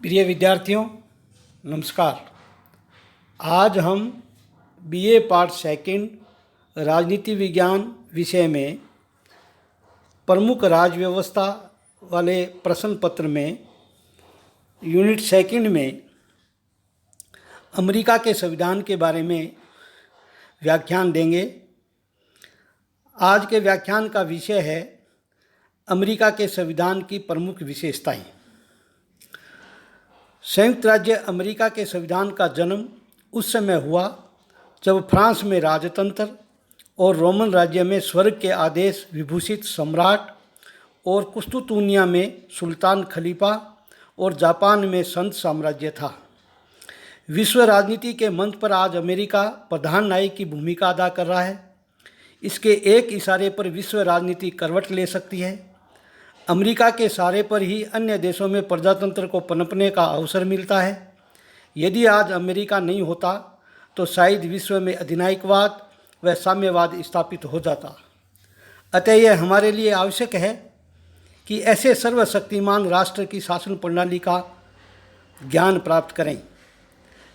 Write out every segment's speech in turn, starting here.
प्रिय विद्यार्थियों, नमस्कार। आज हम बीए पार्ट सेकंड राजनीति विज्ञान विषय में प्रमुख राज्य व्यवस्था वाले प्रश्न पत्र में यूनिट सेकंड में अमेरिका के संविधान के बारे में व्याख्यान देंगे। आज के व्याख्यान का विषय है अमेरिका के संविधान की प्रमुख विशेषताएं। संयुक्त राज्य अमेरिका के संविधान का जन्म उस समय हुआ जब फ्रांस में राजतंत्र और रोमन राज्य में स्वर्ग के आदेश विभूषित सम्राट और कुस्तुतुनिया में सुल्तान खलीफा और जापान में संत साम्राज्य था। विश्व राजनीति के मंच पर आज अमेरिका प्रधान नायक की भूमिका अदा कर रहा है। इसके एक इशारे पर विश्व राजनीति करवट ले सकती है। अमेरिका के इशारे पर ही अन्य देशों में प्रजातंत्र को पनपने का अवसर मिलता है। यदि आज अमेरिका नहीं होता तो शायद विश्व में अधिनायकवाद व साम्यवाद स्थापित हो जाता। अतः यह हमारे लिए आवश्यक है कि ऐसे सर्वशक्तिमान राष्ट्र की शासन प्रणाली का ज्ञान प्राप्त करें।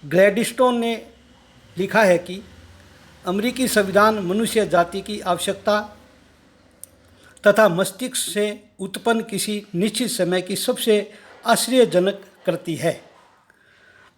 ग्लैडस्टोन ने लिखा है कि अमेरिकी संविधान मनुष्य जाति की आवश्यकता तथा मस्तिष्क से उत्पन्न किसी निश्चित समय की सबसे आश्चर्यजनक कृति है।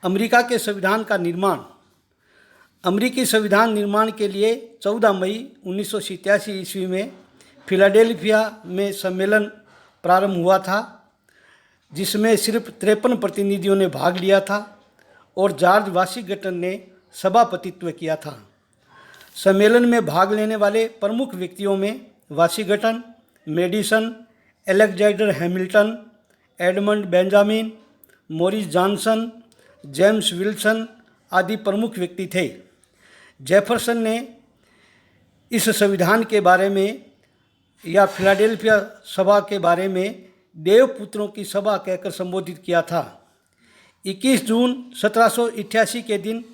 अमेरिका के संविधान का निर्माण। अमेरिकी संविधान निर्माण के लिए 14 मई 1987 ईस्वी में फिलाडेल्फिया में सम्मेलन प्रारंभ हुआ था, जिसमें सिर्फ 53 प्रतिनिधियों ने भाग लिया था और जॉर्ज वाशिंगटन ने सभापतित्व किया था। सम्मेलन में भाग लेने वाले प्रमुख व्यक्तियों में Washington, Madison, Alexander Hamilton, Edmund Benjamin, Morris Johnson, James Wilson आदि प्रमुख व्यक्ति थे। जेफरसन ने इस संविधान के बारे में या फिलाडेल्फिया सभा के बारे में देवपुत्रों की सभा कहकर संबोधित किया था। 21 जून 1788 के दिन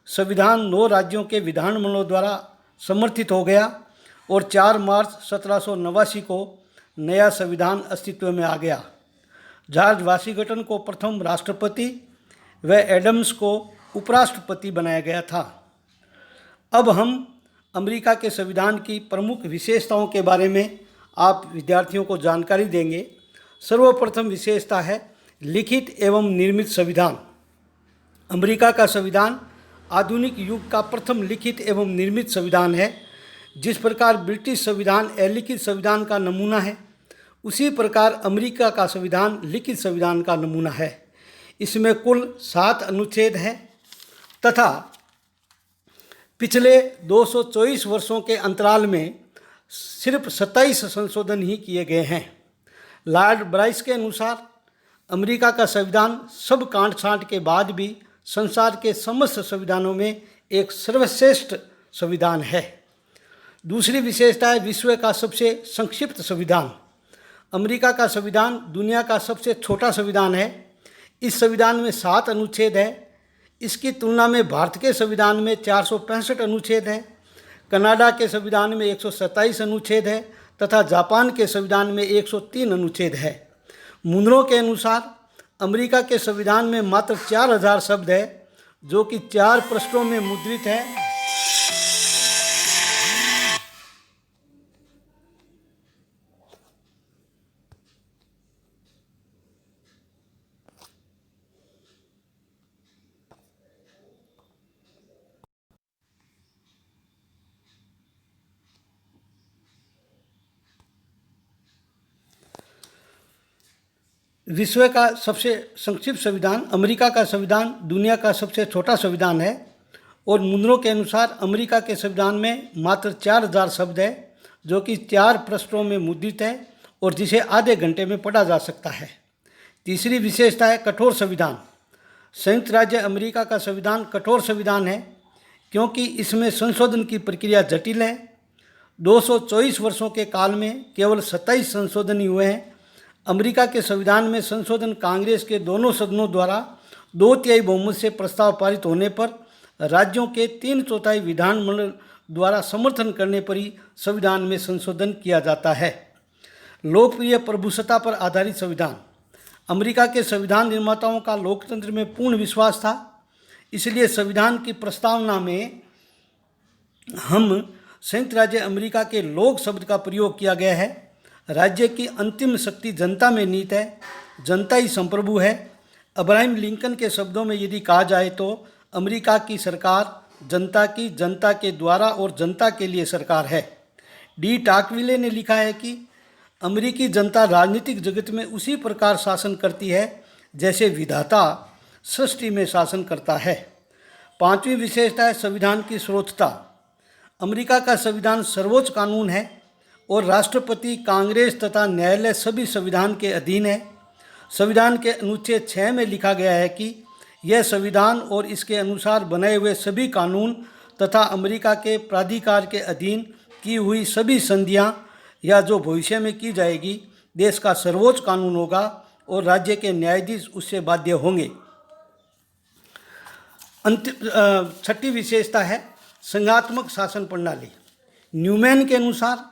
संविधान 9 राज्यों के विधानमंडलों द्वारा समर्थित हो गया और 4 मार्च 1789 को नया संविधान अस्तित्व में आ गया। जॉर्ज वाशिंगटन को प्रथम राष्ट्रपति व एडम्स को उपराष्ट्रपति बनाया गया था। अब हम अमेरिका के संविधान की प्रमुख विशेषताओं के बारे में आप विद्यार्थियों को जानकारी देंगे। सर्वप्रथम विशेषता है लिखित एवं निर्मित संविधान। अमेरिका का संविधान आधुनिक युग का प्रथम लिखित एवं निर्मित संविधान है। जिस प्रकार ब्रिटिश संविधान अलिखित संविधान का नमूना है, उसी प्रकार अमेरिका का संविधान लिखित संविधान का नमूना है। इसमें कुल 7 अनुच्छेद हैं तथा पिछले 224 वर्षों के अंतराल में सिर्फ 27 संशोधन ही किए गए हैं। लॉर्ड ब्राइस के अनुसार अमेरिका का संविधान सब कांट छांट के बाद भी संसार के समस्त संविधानों में एक सर्वश्रेष्ठ संविधान है। दूसरी विशेषता है विश्व का सबसे संक्षिप्त संविधान। अमेरिका का संविधान दुनिया का सबसे छोटा संविधान है। इस संविधान में 7 अनुच्छेद है। इसकी तुलना में भारत के संविधान में 465 अनुच्छेद है, कनाडा के संविधान में 127 अनुच्छेद है तथा जापान के संविधान में 103 अनुच्छेद है। मुद्रों के अनुसार अमेरिका के संविधान में मात्र 4000 शब्द है, जो कि 4 पृष्ठों में मुद्रित है। विश्व का सबसे संक्षिप्त संविधान। अमेरिका का संविधान दुनिया का सबसे छोटा संविधान है और मुद्रों के अनुसार अमेरिका के संविधान में मात्र 4000 शब्द है, जो कि 4 पृष्ठों में मुद्रित है और जिसे आधे घंटे में पढ़ा जा सकता है। तीसरी विशेषता है कठोर संविधान। संयुक्त राज्य अमेरिका का संविधान कठोर संविधान है क्योंकि इसमें संशोधन की प्रक्रिया जटिल है। 224 वर्षों के काल में केवल 27 संशोधन ही हुए हैं। अमेरिका के संविधान में संशोधन कांग्रेस के दोनों सदनों द्वारा 2/3 बहुमत से प्रस्ताव पारित होने पर राज्यों के 3/4 विधानमंडल द्वारा समर्थन करने पर ही संविधान में संशोधन किया जाता है। लोकप्रिय प्रभुसत्ता पर आधारित संविधान। अमेरिका के संविधान निर्माताओं का लोकतंत्र में पूर्ण विश्वास था, इसलिए संविधान की प्रस्तावना में हम संयुक्त राज्य अमेरिका के लोक शब्द का प्रयोग किया गया है। राज्य की अंतिम शक्ति जनता में निहित है, जनता ही संप्रभु है। अब्राहम लिंकन के शब्दों में यदि कहा जाए तो अमेरिका की सरकार जनता की, जनता के द्वारा और जनता के लिए सरकार है। डी टाकविले ने लिखा है कि अमेरिकी जनता राजनीतिक जगत में उसी प्रकार शासन करती है जैसे विधाता सृष्टि में शासन करता है। पांचवी विशेषता है संविधान की सर्वोच्चता। अमेरिका का संविधान सर्वोच्च कानून है और राष्ट्रपति, कांग्रेस तथा न्यायालय सभी संविधान के अधीन है। संविधान के अनुच्छेद 6 में लिखा गया है कि यह संविधान और इसके अनुसार बनाए हुए सभी कानून तथा अमेरिका के प्राधिकार के अधीन की हुई सभी संधियां या जो भविष्य में की जाएगी देश का सर्वोच्च कानून होगा और राज्य के न्यायाधीश उससे बाध्य होंगे। छठी विशेषता है संघात्मक शासन प्रणाली। न्यूमैन के अनुसार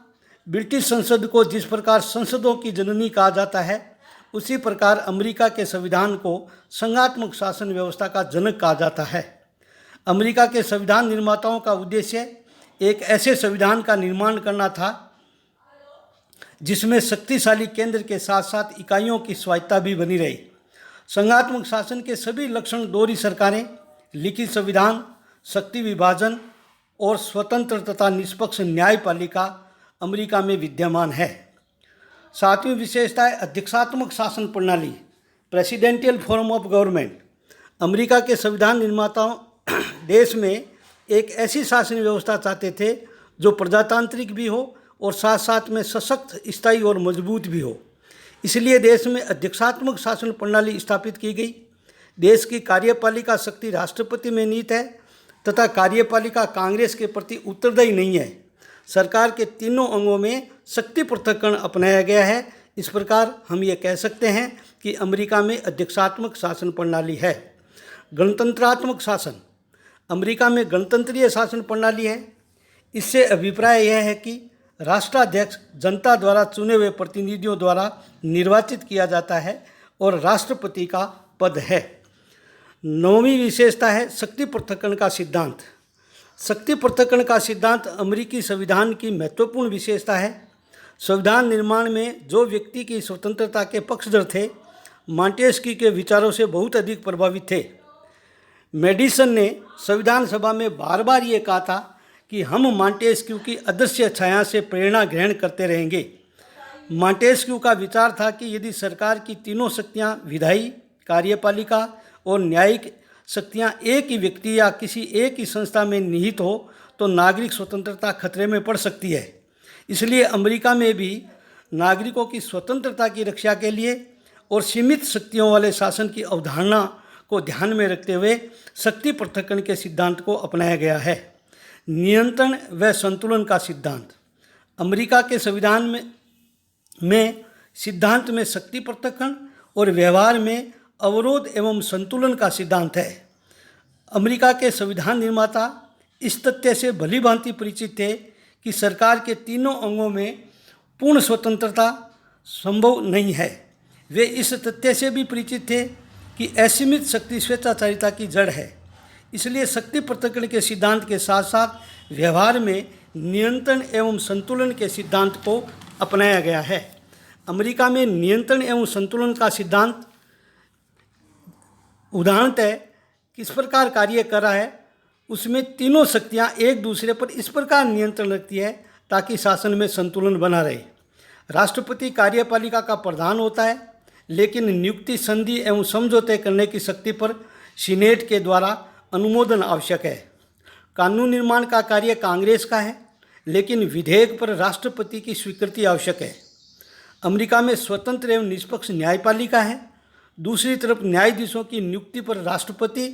ब्रिटिश संसद को जिस प्रकार संसदों की जननी कहा जाता है, उसी प्रकार अमेरिका के संविधान को संघात्मक शासन व्यवस्था का जनक कहा जाता है। अमेरिका के संविधान निर्माताओं का उद्देश्य एक ऐसे संविधान का निर्माण करना था जिसमें शक्तिशाली केंद्र के साथ साथ इकाइयों की स्वायत्ता भी बनी रही। संघात्मक शासन के सभी लक्षण दोहरी सरकारें, लिखित संविधान, शक्ति विभाजन और स्वतंत्र तथा निष्पक्ष न्यायपालिका अमेरिका में विद्यमान है। सातवीं विशेषता है अध्यक्षात्मक शासन प्रणाली, presidential form of government. America के संविधान निर्माताओं देश में एक ऐसी शासन व्यवस्था चाहते थे जो प्रजातांत्रिक भी हो और साथ साथ में सशक्त, स्थायी और मजबूत भी हो। इसलिए देश में अध्यक्षात्मक शासन प्रणाली स्थापित की गई। देश की कार्यपालिका शक्ति राष्ट्रपति में निहित है तथा कार्यपालिका कांग्रेस के प्रति उत्तरदायी नहीं है। सरकार के तीनों अंगों में शक्ति पृथक्करण अपनाया गया है। इस प्रकार हम ये कह सकते हैं कि अमेरिका में अध्यक्षात्मक शासन प्रणाली है। गणतंत्रात्मक शासन, अमेरिका में गणतंत्रीय शासन प्रणाली है। इससे अभिप्राय यह है कि राष्ट्राध्यक्ष जनता द्वारा चुने हुए प्रतिनिधियों द्वारा निर्वाचित किया जाता है और राष्ट्रपति का पद है। नौवीं विशेषता है शक्ति पृथक्करण का सिद्धांत। शक्ति पृथक्करण का सिद्धांत अमेरिकी संविधान की महत्वपूर्ण विशेषता है। संविधान निर्माण में जो व्यक्ति की स्वतंत्रता के पक्षधर थे, मॉन्टेस्क्यू के विचारों से बहुत अधिक प्रभावित थे। मेडिसन ने संविधान सभा में बार बार ये कहा था कि हम मॉन्टेस्क्यू की अदृश्य छाया से प्रेरणा ग्रहण करते रहेंगे। मॉन्टेस्क्यू का विचार था कि यदि सरकार की तीनों शक्तियाँ, विधायी, कार्यपालिका और न्यायिक शक्तियाँ एक ही व्यक्ति या किसी एक ही संस्था में निहित हो तो नागरिक स्वतंत्रता खतरे में पड़ सकती है। इसलिए अमेरिका में भी नागरिकों की स्वतंत्रता की रक्षा के लिए और सीमित शक्तियों वाले शासन की अवधारणा को ध्यान में रखते हुए शक्ति पृथक्करण के सिद्धांत को अपनाया गया है। नियंत्रण व संतुलन का सिद्धांत, अमेरिका के संविधान में सिद्धांत में शक्ति पृथक्करण और व्यवहार में अवरोध एवं संतुलन का सिद्धांत है। अमेरिका के संविधान निर्माता इस तथ्य से भली भांति परिचित थे कि सरकार के तीनों अंगों में पूर्ण स्वतंत्रता संभव नहीं है। वे इस तथ्य से भी परिचित थे कि असीमित शक्ति स्वेच्छाचारिता की जड़ है। इसलिए शक्ति पृथक्करण के सिद्धांत के साथ साथ व्यवहार में नियंत्रण एवं संतुलन के सिद्धांत को अपनाया गया है। अमेरिका में नियंत्रण एवं संतुलन का सिद्धांत उदाहरणतः किस प्रकार कार्य कर रहा है, उसमें तीनों शक्तियां एक दूसरे पर इस प्रकार नियंत्रण रखती है ताकि शासन में संतुलन बना रहे। राष्ट्रपति कार्यपालिका का प्रधान होता है, लेकिन नियुक्ति, संधि एवं समझौते करने की शक्ति पर सीनेट के द्वारा अनुमोदन आवश्यक है। कानून निर्माण का कार्य कांग्रेस का है, लेकिन विधेयक पर राष्ट्रपति की स्वीकृति आवश्यक है। अमेरिका में स्वतंत्र एवं निष्पक्ष न्यायपालिका है। दूसरी तरफ न्यायाधीशों की नियुक्ति पर राष्ट्रपति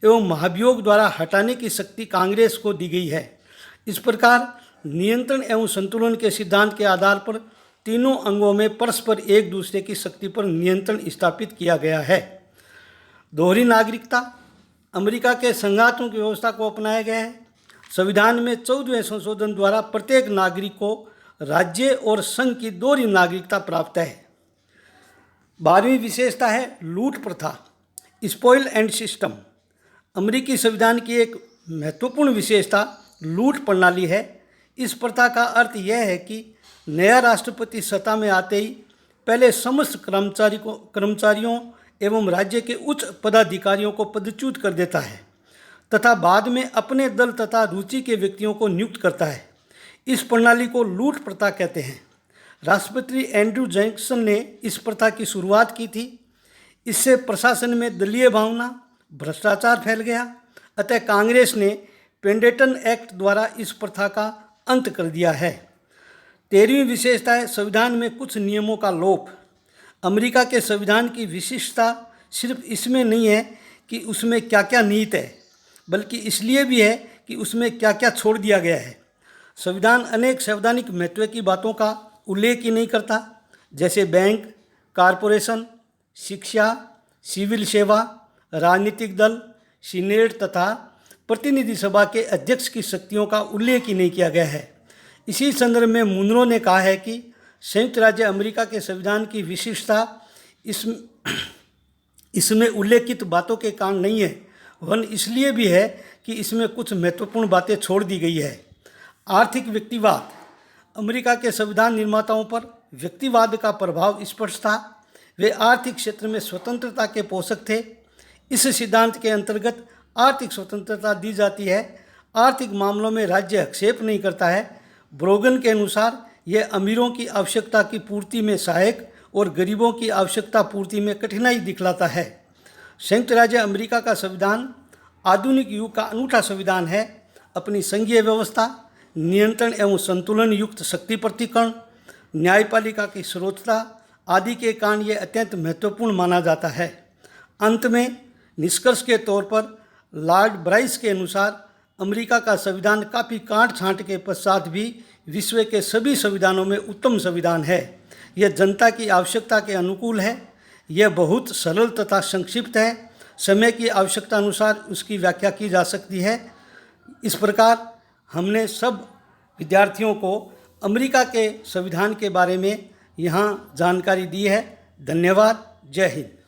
एवं महाभियोग द्वारा हटाने की शक्ति कांग्रेस को दी गई है। इस प्रकार नियंत्रण एवं संतुलन के सिद्धांत के आधार पर तीनों अंगों में परस्पर एक दूसरे की शक्ति पर नियंत्रण स्थापित किया गया है। दोहरी नागरिकता, अमेरिका के संघात्मक व्यवस्था को अपनाया गया है। संविधान में 14वें संशोधन द्वारा प्रत्येक नागरिक को राज्य और संघ की दोहरी नागरिकता प्राप्त है। 12वीं विशेषता है लूट प्रथा, स्पॉइल एंड सिस्टम। अमेरिकी संविधान की एक महत्वपूर्ण विशेषता लूट प्रणाली है। इस प्रथा का अर्थ यह है कि नया राष्ट्रपति सत्ता में आते ही पहले समस्त कर्मचारियों एवं राज्य के उच्च पदाधिकारियों को पदच्युत कर देता है तथा बाद में अपने दल तथा रुचि के व्यक्तियों को नियुक्त करता है। इस प्रणाली को लूट प्रथा कहते हैं। राष्ट्रपति एंड्रू जैक्सन ने इस प्रथा की शुरुआत की थी। इससे प्रशासन में दलीय भावना, भ्रष्टाचार फैल गया। अतः कांग्रेस ने पेंडेटन एक्ट द्वारा इस प्रथा का अंत कर दिया है। 13वीं विशेषता है संविधान में कुछ नियमों का लोप। अमेरिका के संविधान की विशिष्टता सिर्फ इसमें नहीं है कि उसमें क्या क्या निहित है, बल्कि इसलिए भी है कि उसमें क्या क्या छोड़ दिया गया है। संविधान अनेक संवैधानिक महत्व की बातों का उल्लेख ही नहीं करता, जैसे बैंक, कारपोरेशन, शिक्षा, सिविल सेवा, राजनीतिक दल, सीनेट तथा प्रतिनिधि सभा के अध्यक्ष की शक्तियों का उल्लेख ही नहीं किया गया है। इसी संदर्भ में मुनरो ने कहा है कि संयुक्त राज्य अमेरिका के संविधान की विशिष्टता इसमें उल्लेखित बातों के कारण नहीं है, वरन इसलिए भी है कि इसमें कुछ महत्वपूर्ण बातें छोड़ दी गई है। आर्थिक व्यक्तिवाद। अमेरिका के संविधान निर्माताओं पर व्यक्तिवाद का प्रभाव स्पष्ट था। वे आर्थिक क्षेत्र में स्वतंत्रता के पोषक थे। इस सिद्धांत के अंतर्गत आर्थिक स्वतंत्रता दी जाती है। आर्थिक मामलों में राज्य हस्तक्षेप नहीं करता है। ब्रोगन के अनुसार यह अमीरों की आवश्यकता की पूर्ति में सहायक और गरीबों की आवश्यकता पूर्ति में कठिनाई दिखलाता है। संयुक्त राज्य अमेरिका का संविधान आधुनिक युग का अनूठा संविधान है। अपनी संघीय व्यवस्था, नियंत्रण एवं संतुलन युक्त शक्ति प्रतिकरण, न्यायपालिका की सर्वोच्चता आदि के कारण यह अत्यंत महत्वपूर्ण माना जाता है। अंत में निष्कर्ष के तौर पर लॉर्ड ब्राइस के अनुसार अमेरिका का संविधान काफ़ी काट छांट के पश्चात भी विश्व के सभी संविधानों में उत्तम संविधान है। यह जनता की आवश्यकता के अनुकूल है। यह बहुत सरल तथा संक्षिप्त है। समय की आवश्यकता अनुसार उसकी व्याख्या की जा सकती है। इस प्रकार हमने सब विद्यार्थियों को अमेरिका के संविधान के बारे में यहाँ जानकारी दी है। धन्यवाद। जय हिंद।